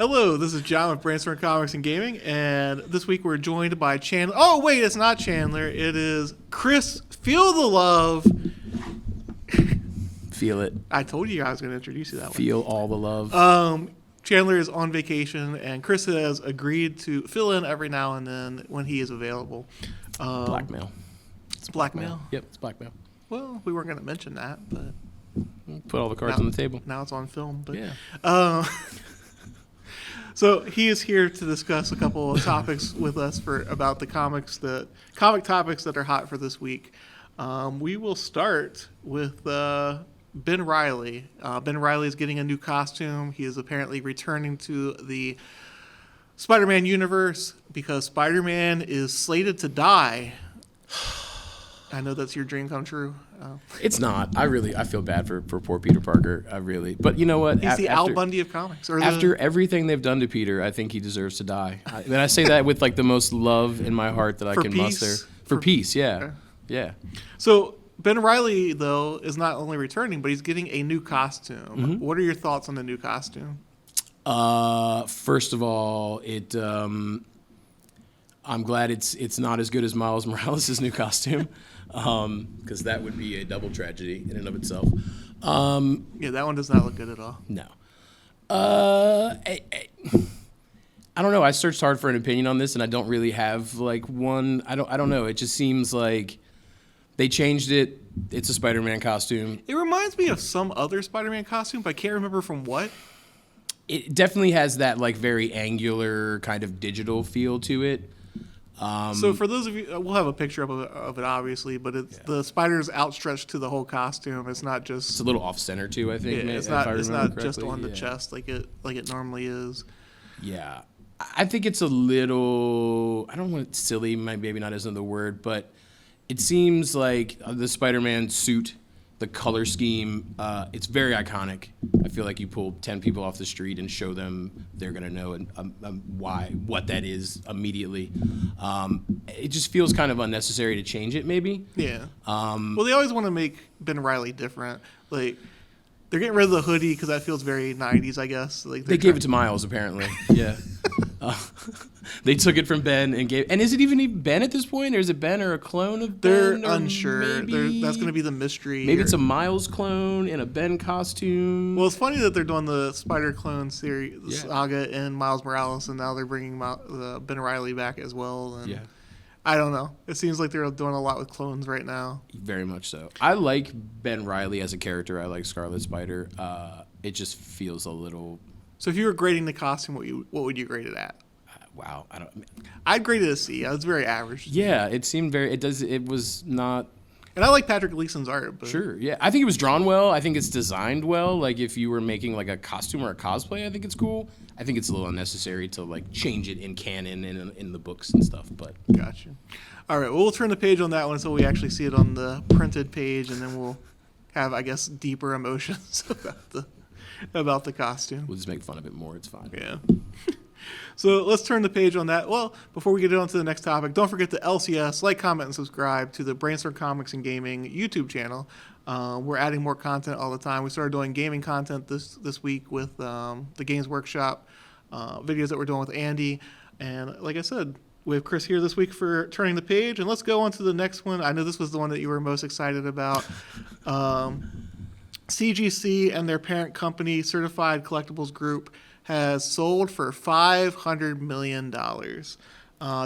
Hello, this is John with Brainstorm Comics and Gaming, and this week we're joined by Chandler. Oh, wait, it's not Chandler. It is Chris. Feel the love. Feel it. I told you I was going to introduce you that way. Feel all the love. Chandler is on vacation, and Chris has agreed to fill in every now and then when he is available. Blackmail. It's blackmail? Yep, it's blackmail. Well, we weren't going to mention that, but... Put all the cards on the table. Now it's on film. But, yeah. So he is here to discuss a couple of topics with us about the comic topics that are hot for this week. We will start with Ben Reilly. Ben Reilly is getting a new costume. He is apparently returning to the Spider-Man universe because Spider-Man is slated to die. I know that's your dream come true. It's not. I feel bad for poor Peter Parker. But you know what? He's the Al Bundy of comics. After everything they've done to Peter, I think he deserves to die. And I say that with like the most love in my heart that I can muster. For peace, yeah. Okay. Yeah. So Ben Reilly, though, is not only returning, but he's getting a new costume. Mm-hmm. What are your thoughts on the new costume? First of all, I'm glad it's not as good as Miles Morales' new costume. Because that would be a double tragedy in and of itself. Yeah, that one does not look good at all. No. I don't know. I searched hard for an opinion on this, and I don't really have like one. I don't know. It just seems like they changed it. It's a Spider-Man costume. It reminds me of some other Spider-Man costume, but I can't remember from what. It definitely has that like very angular kind of digital feel to it. So for those of you, we'll have a picture of it obviously, but the spider's outstretched to the whole costume. It's not just. It's a little off center too, I think. Yeah, it's not just on the chest like it normally is. Yeah, I think it's a little. I don't want it silly. Maybe not isn't the word, but it seems like the Spider-Man suit. The color scheme, it's very iconic. I feel like you pull 10 people off the street and show them, they're going to know what that is immediately. It just feels kind of unnecessary to change it, maybe. Yeah. Well, they always want to make Ben Reilly different. Like, they're getting rid of the hoodie because that feels very 90s, I guess. Like they gave it to Miles, apparently. Yeah. They took it from Ben and gave. And is it even Ben at this point, or is it Ben or a clone of Ben? They're unsure. That's going to be the mystery. Maybe it's a Miles clone in a Ben costume. Well, it's funny that they're doing the Spider Clone series saga in Miles Morales, and now they're bringing Ben Reilly back as well. And I don't know. It seems like they're doing a lot with clones right now. Very much so. I like Ben Reilly as a character. I like Scarlet Spider. It just feels a little. So if you were grading the costume, what would you grade it at? Wow, I'd grade it a C. It's very average. Yeah, it seemed very. It was not. And I like Patrick Gleason's art. But. Sure, yeah. I think it was drawn well. I think it's designed well. Like if you were making like a costume or a cosplay, I think it's cool. I think it's a little unnecessary to like change it in canon and in the books and stuff. But gotcha. All right, well, we'll turn the page on that one so we actually see it on the printed page, and then we'll have, I guess, deeper emotions about the costume. We'll just make fun of it more. It's fine. Yeah. So let's turn the page on that. Well, before we get on to the next topic, don't forget to LCS, like, comment, and subscribe to the Brainstorm Comics and Gaming YouTube channel. We're adding more content all the time. We started doing gaming content this week with the Games Workshop videos that we're doing with Andy. And like I said, we have Chris here this week for turning the page. And let's go on to the next one. I know this was the one that you were most excited about. CGC and their parent company, Certified Collectibles Group, has sold for $500 million.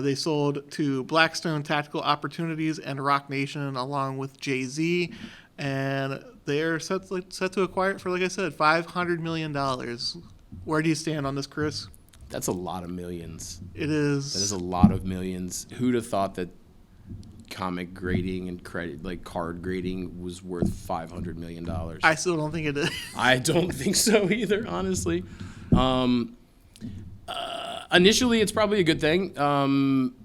They sold to Blackstone Tactical Opportunities and Rock Nation along with Jay-Z, and they're set to acquire it for, like I said, $500 million. Where do you stand on this, Chris? That's a lot of millions. It is. That is a lot of millions. Who'd have thought that comic grading and card grading was worth $500 million? I still don't think it is. I don't think so either, honestly. Initially, it's probably a good thing.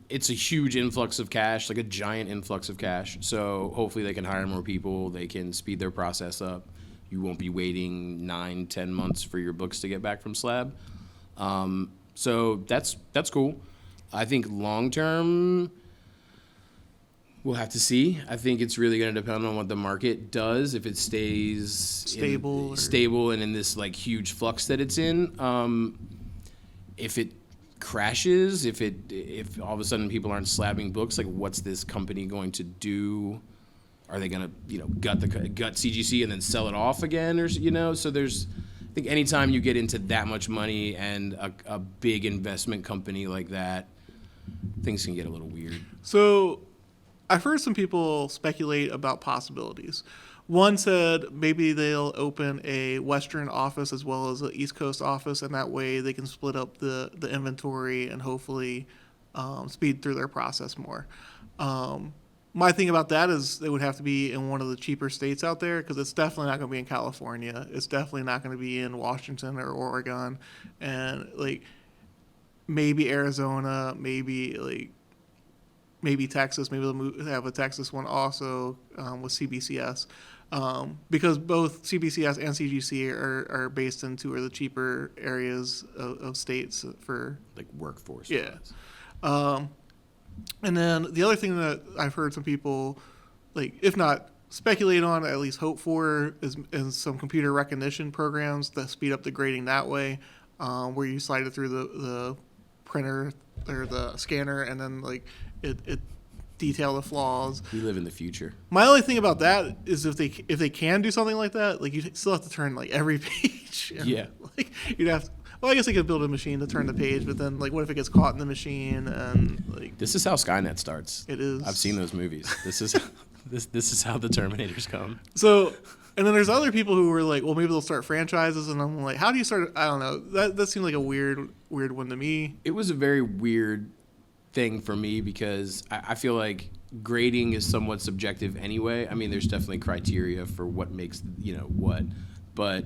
It's a huge influx of cash, like a giant influx of cash. So hopefully they can hire more people. They can speed their process up. You won't be waiting 9-10 months for your books to get back from slab. So that's cool. I think long term, we'll have to see. I think it's really going to depend on what the market does. If it stays stable and in this like huge flux that it's in, if it crashes, if all of a sudden people aren't slabbing books, like what's this company going to do? Are they going to, gut CGC and then sell it off again, or So there's, I think anytime you get into that much money and a big investment company like that, things can get a little weird. So I've heard some people speculate about possibilities. One said maybe they'll open a Western office as well as an East Coast office, and that way they can split up the inventory and hopefully speed through their process more. My thing about that is it would have to be in one of the cheaper states out there, because it's definitely not going to be in California. It's definitely not going to be in Washington or Oregon, and maybe Arizona, maybe Texas. Maybe they'll have a Texas one also with CBCS, because both CBCS and CGC are based in two of the cheaper areas of states for workforce. Yeah. And then the other thing that I've heard some people, if not speculate on, at least hope for, is some computer recognition programs that speed up the grading that way, where you slide it through the printer or the scanner, and then it detail the flaws. We live in the future. My only thing about that is if they can do something like that, you still have to turn every page. Yeah. You'd have to. Well, I guess they could build a machine to turn the page, but then what if it gets caught in the machine and This is how Skynet starts. It is. I've seen those movies. This is this is how the Terminators come. So, and then there's other people who were well, maybe they'll start franchises, and I'm how do you start? I don't know. That seemed like a weird one to me. It was a very weird thing for me because I feel like grading is somewhat subjective anyway. I mean, there's definitely criteria for what makes what, but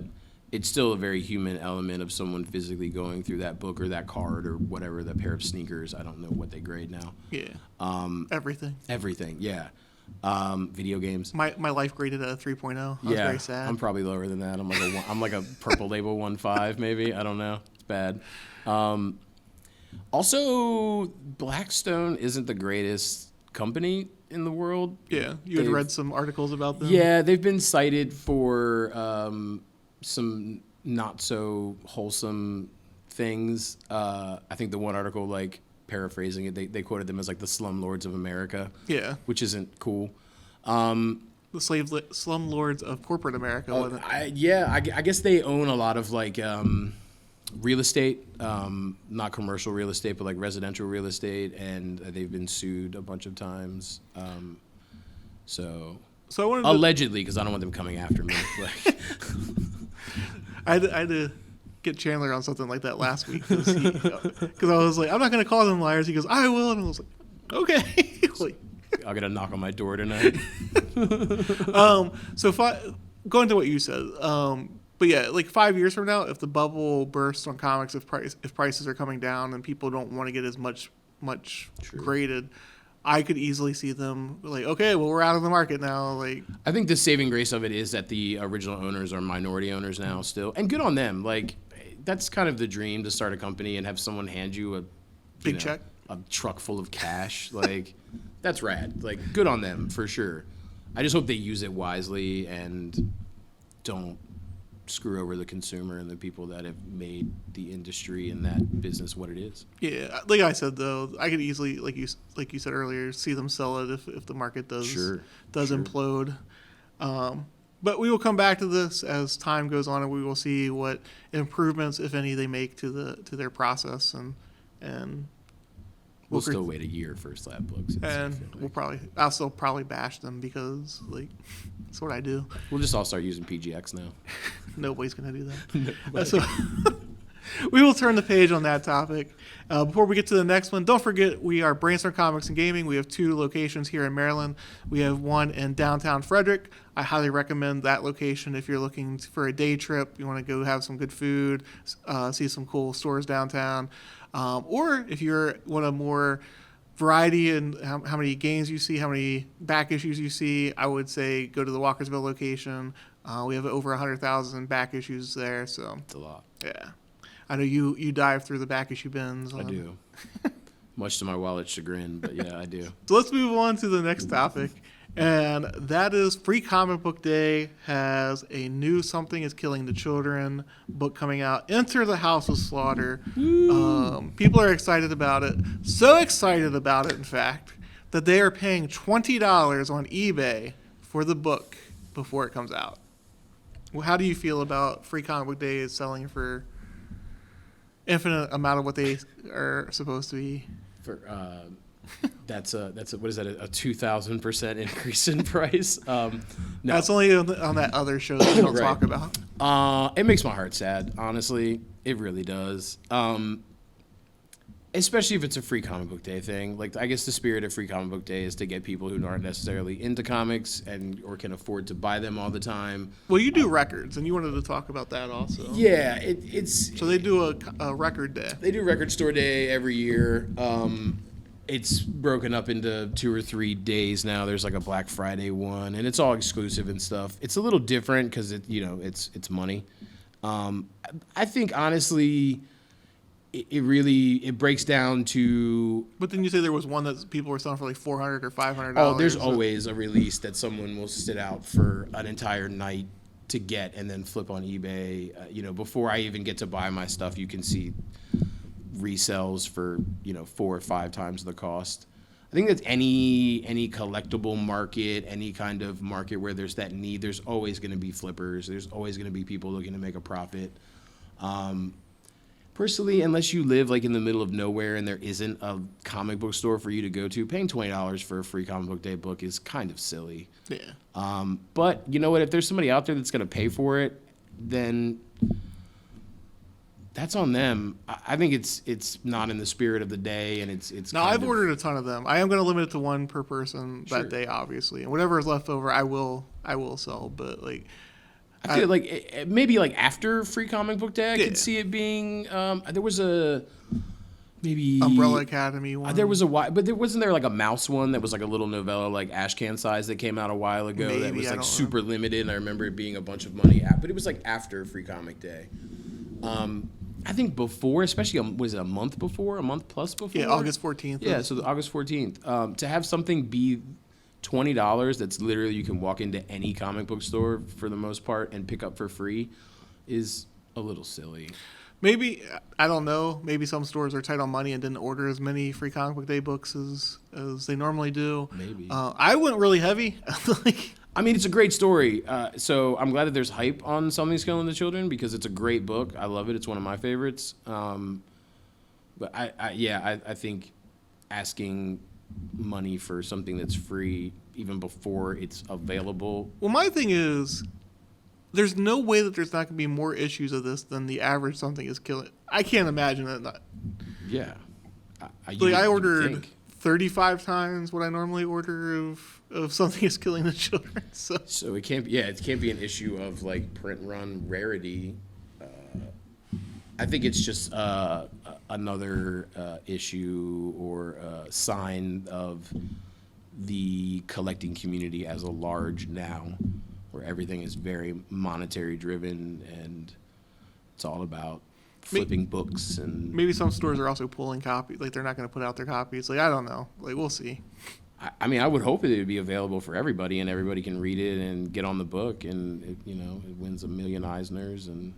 it's still a very human element of someone physically going through that book or that card or whatever, that pair of sneakers. I don't know what they grade now. Yeah. Everything. Everything, yeah. Video games. My life graded at a 3.0. I was very sad. I'm probably lower than that. I'm like a purple label 1.5 maybe. I don't know. It's bad. Also, Blackstone isn't the greatest company in the world. Yeah, you had read some articles about them. Yeah, they've been cited for some not so wholesome things. I think the one article, paraphrasing it, they quoted them as the slumlords of America. Yeah, which isn't cool. The slumlords of corporate America. I guess they own a lot of real estate, not commercial real estate, but residential real estate, and they've been sued a bunch of times. So I wanted allegedly, because I don't want them coming after me. I had to get Chandler on something like that last week because I was I'm not going to call them liars. He goes, I will, and I was okay. I'll get a knock on my door tonight. So going to what you said, but yeah, 5 years from now, if the bubble bursts on comics, if prices are coming down and people don't want to get as much graded, I could easily see them okay, well, we're out of the market now. I think the saving grace of it is that the original owners are minority owners now still, and good on them. That's kind of the dream, to start a company and have someone hand you a big check, a truck full of cash. That's rad. Good on them for sure. I just hope they use it wisely and don't screw over the consumer and the people that have made the industry and that business what it is. Yeah, like I said though, I could easily, like you said earlier, see them sell it if the market does implode. But we will come back to this as time goes on, and we will see what improvements, if any, they make to their process, and we'll still wait a year for slab books. And I'll still probably bash them because that's what I do. We'll just all start using PGX now. Nobody's gonna do that. So we will turn the page on that topic. Before we get to the next one, don't forget we are Brainstorm Comics and Gaming. We have 2 locations here in Maryland. We have one in downtown Frederick. I highly recommend that location if you're looking for a day trip. You want to go have some good food, see some cool stores downtown, or if you're want a more variety in how many games you see, how many back issues you see, I would say go to the Walkersville location. We have over 100,000 back issues there, so it's a lot. Yeah. I know you dive through the back issue bins. I do. Much to my wallet's chagrin, but yeah, I do. So let's move on to the next topic. And that is Free Comic Book Day has a new Something is Killing the Children book coming out. Enter the House of Slaughter. People are excited about it. So excited about it, in fact, that they are paying $20 on eBay for the book before it comes out. Well, how do you feel about Free Comic Book Day is selling for infinite amount of what they are supposed to be? For that's a what is that, a 2,000% increase in price? No, That's only on that other show that we don't Right. talk about. It makes my heart sad. Honestly, it really does. Especially if it's a Free Comic Book Day thing. Like, I guess the spirit of Free Comic Book Day is to get people who aren't necessarily into comics or can afford to buy them all the time. Well, you do records, and you wanted to talk about that also. Yeah, it's So they do a record day. They do Record Store Day every year. It's broken up into 2 or 3 days now. There's like a Black Friday one, and it's all exclusive and stuff. It's a little different because it's money. I think honestly, it breaks down to. But then you say there was one that people were selling for like $400 or $500. Oh, there's always a release that someone will sit out for an entire night to get and then flip on eBay. Before I even get to buy my stuff, you can see resells for 4 or 5 times the cost. I think that's any collectible market, any kind of market where there's that need. There's always going to be flippers. There's always going to be people looking to make a profit. Personally, unless you live like in the middle of nowhere and there isn't a comic book store for you to go to, paying $20 for a Free Comic Book Day book is kind of silly. Yeah. But you know what? If there's somebody out there that's going to pay for it, then that's on them. I think it's not in the spirit of the day, and it's. Now, I've ordered a ton of them. I am going to limit it to one per person Sure. that day, obviously, and whatever is left over, I will sell. But like, I feel like maybe like after Free Comic Book Day, I Yeah. could see it being. There was a maybe Umbrella Academy one. There was but wasn't there like a mouse one that was like a little novella, like Ashcan size, that came out a while ago that Maybe, was I like don't super limited, and I remember it being a bunch of money. But it was like after Free Comic Day. I think before, especially was it a month plus before? Yeah, August 14th. Yeah, so August 14th. To have something be $20 that's literally you can walk into any comic book store for the most part and pick up for free is a little silly. Maybe, I don't know, maybe some stores are tight on money and didn't order as many Free Comic Book Day books as they normally do. Maybe. I went really heavy. I mean, it's a great story. So I'm glad that there's hype on Something's Killing the Children because it's a great book. I love it. It's one of my favorites. But I think asking money for something that's free even before it's available. Well, my thing is, there's no way that there's not going to be more issues of this than the average Something is Killing. I can't imagine it not. Yeah. I ordered 35 times what I normally order of Something is Killing the Children. So it can't be an issue of like print run rarity. I think it's just another issue or a sign of the collecting community as a large now, where everything is very monetary driven and it's all about flipping books. And maybe some stores are also pulling copies. Like, they're not going to put out their copies. Like, I don't know. Like, we'll see. I mean, I would hope it would be available for everybody and everybody can read it and get on the book and it wins a million Eisners and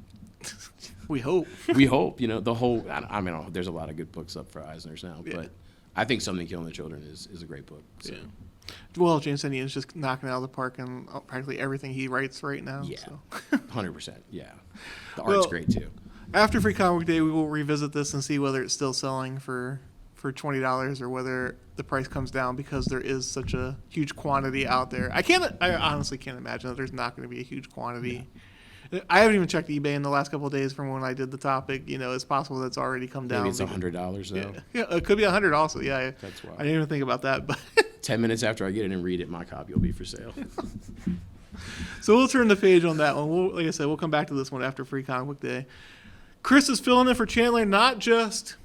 We hope. we hope, the whole, I mean, there's a lot of good books up for Eisners now, Yeah. but I think Something Killing the Children is a great book. So. Yeah. Well, James Tinian is just knocking it out of the park in practically everything he writes right now. Yeah, So. 100%. Yeah, the art's great too. After Free Comic Day, we will revisit this and see whether it's still selling for $20 or whether the price comes down because there is such a huge quantity out there. I honestly can't imagine that there's not going to be a huge quantity. Yeah. I haven't even checked eBay in the last couple of days from when I did the topic. It's possible that's already come down. Maybe it's $100 though. Yeah, it could be $100 also. Yeah, That's why. I didn't even think about that. But 10 minutes after I get it and read it, my copy will be for sale. So we'll turn the page on that one. Like I said, we'll come back to this one after Free Comic Book Day. Chris is filling in for Chandler, not just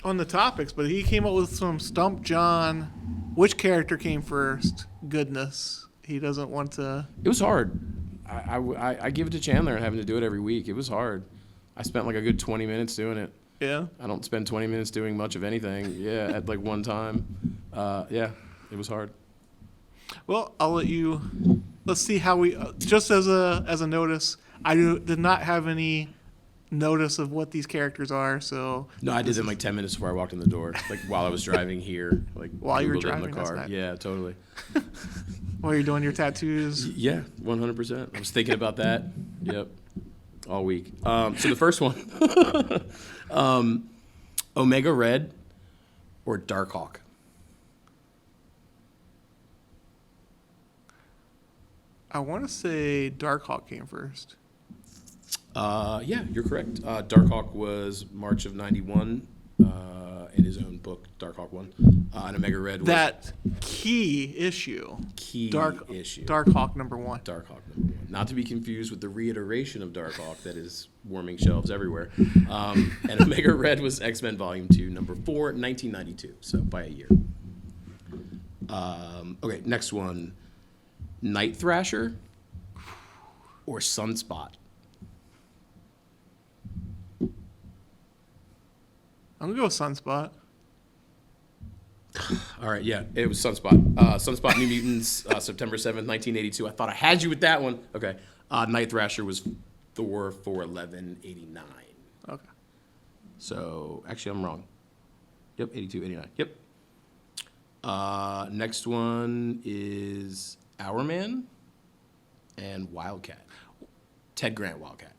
on the topics, but he came up with some Stump John. Which character came first? Goodness. He doesn't want to. It was hard. I give it to Chandler and having to do it every week. It was hard. I spent like a good 20 minutes doing it. Yeah. I don't spend 20 minutes doing much of anything. Yeah, at like one time. Yeah, it was hard. Well, I'll let you. Let's see how we. Just as a notice, did not have any notice of what these characters are. So No, I did them like 10 minutes before I walked in the door, like while I was driving here, like While you were Googled it in driving, the that's car. nice. Yeah, totally. while you're doing your tattoos. Yeah, 100%. I was thinking about that. Yep, all week. So the first one, Omega Red or Darkhawk. I want to say Darkhawk came first. Yeah, you're correct. Darkhawk was March of '91 in his own book, Darkhawk 1. And Omega Red was That key issue. key issue. Darkhawk number 1. Darkhawk number 1. Not to be confused with the reiteration of Darkhawk that is warming shelves everywhere. And Omega Red was X-Men Volume 2, number 4, 1992. So by a year. Okay, next one. Night Thrasher or Sunspot? I'm going to go with Sunspot. All right, yeah, it was Sunspot. Sunspot New Mutants, September 7th, 1982. I thought I had you with that one. Okay. Night Thrasher was Thor 4/11/89. Okay. So, actually, I'm wrong. Yep, 82, 89. Yep. Next one is Hourman and Wildcat. Ted Grant Wildcat.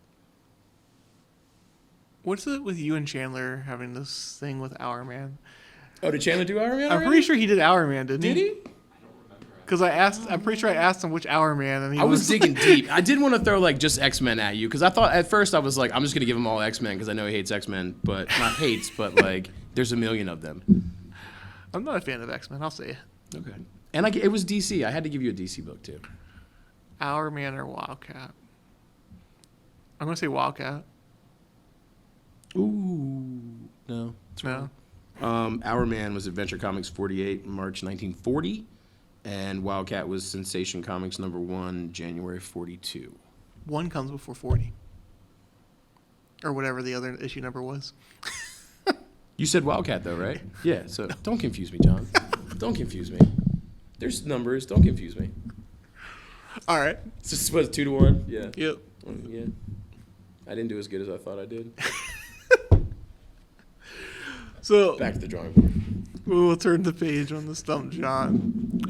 What's it with you and Chandler having this thing with Hourman? Oh, did Chandler do Hourman I'm already? pretty sure he did Hourman, didn't he? Did he? Because I'm pretty sure I asked him which Hourman, and he I was digging deep. I did want to throw like just X-Men at you because I thought at first I was like, I'm just gonna give him all X-Men because I know he hates X-Men, but not hates, but like there's a million of them. I'm not a fan of X-Men. I'll say it. Okay. And it was DC. I had to give you a DC book too. Hourman or Wildcat? I'm gonna say Wildcat. Ooh, no. No. Hourman was Adventure Comics 48, March 1940, and Wildcat was Sensation Comics number 1, January 42. 1 comes before 40, or whatever the other issue number was. You said Wildcat though, right? Yeah. So don't confuse me, John. Don't confuse me. There's numbers. Don't confuse me. All right. It's just what 2 to 1. Yeah. Yep. Yeah. I didn't do as good as I thought I did. So Back to the drawing board. we will turn the page on the Stump John.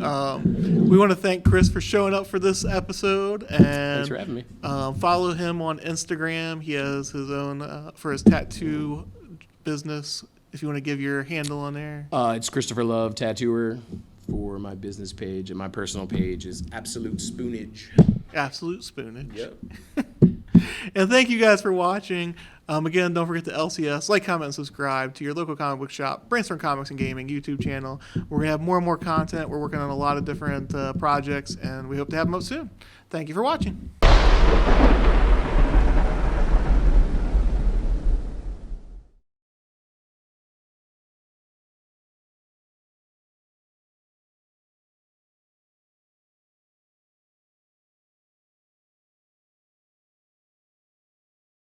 We want to thank Chris for showing up for this episode, and Thanks for having me. follow him on Instagram. He has his own for his tattoo business. If you want to give your handle on there. It's Christopher Love Tattooer for my business page, and my personal page is Absolute Spoonage. Absolute Spoonage. Yep. And thank you guys for watching. Again, don't forget to LCS, like, comment, and subscribe to your local comic book shop, Brainstorm Comics and Gaming YouTube channel. We're going to have more and more content. We're working on a lot of different projects, and we hope to have them up soon. Thank you for watching.